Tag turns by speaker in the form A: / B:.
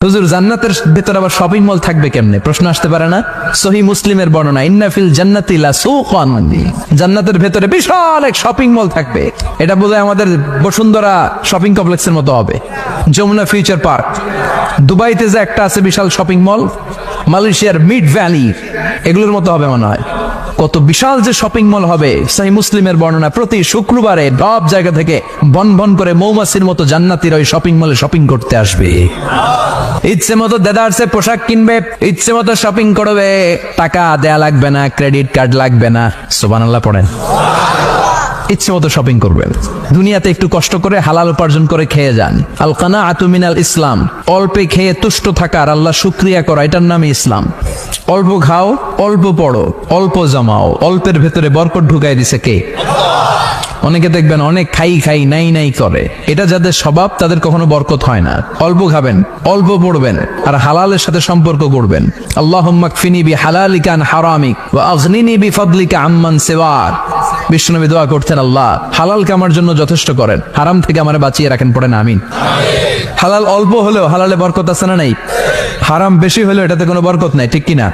A: হুজুর জান্নাতের ভেতর আবার শপিং মল থাকবে কেমনে? প্রশ্ন আসতে পারে না? সহিহ মুসলিমের বর্ণনা, ইন্না ফিল জান্নাতি লাসুকান, জান্নাতের ভেতরে বিশাল এক শপিং মল থাকবে। এটা বোধহয় আমাদের বসুন্ধরা শপিং কমপ্লেক্সের মতো হবে, যমুনা ফিউচার পার্ক। দুবাইতে যে একটা আছে বিশাল শপিং মল, মালয়েশিয়ার মিড ভ্যালি, এগুলোর মতো হবে মনে হয়। কত বিশাল যে শপিং মল হবে। সহিহ মুসলিমের বর্ণনা, প্রতি শুক্রবারে সব জায়গা থেকে বন বন করে মৌমাছির মতো জান্নাতীরা ওই শপিং মলে শপিং করতে আসবে। ইচ্ছে মতো দেদারসে পোশাক কিনবে, ইচ্ছে মতো শপিং করবে, টাকা দেয়া লাগবে না, ক্রেডিট কার্ড লাগবে না। সুবহানাল্লাহ পড়েন। ইচ্ছে মতো শপিং করবেন। দুনিয়াতে একটু কষ্ট করে হালাল উপার্জন করে খেয়ে যান। আল কানাআতু মিনাল ইসলাম, অল্পে খেয়ে তুষ্ট থাকার, আল্লাহ শুকরিয়া করা, এটার নামই ইসলাম। অল্প খাও, অল্প পড়ো, অল্প জমাও, অল্পের ভেতরে বরকত ঢুকাই দিছে কে? অনেকে দেখবেন অনেক খাই খাই নাই নাই করে, এটা যাদের স্বভাব তাদের কখনো বরকত হয় না। অল্প খাবেন, অল্প পড়বেন, আর হালালের সাথে সম্পর্ক করবেন। আল্লাহুম্মা কফিনি বিহালালিকা আন হারামিক ওয়া আগনিনি বিফাদলিকা আম্মান সিওয়াক। বিষ্ণুনবী দোয়া করতেন, আল্লাহ হালালকে আমার জন্য যথেষ্ট করেন, হারাম থেকে আমারে বাঁচিয়ে রাখেন। পড়েন আমিন। হালাল অল্প হলেও হালালে বরকত আছে না নাই? হারাম বেশি হলেও এটাতে কোনো বরকত নাই, ঠিক কিনা?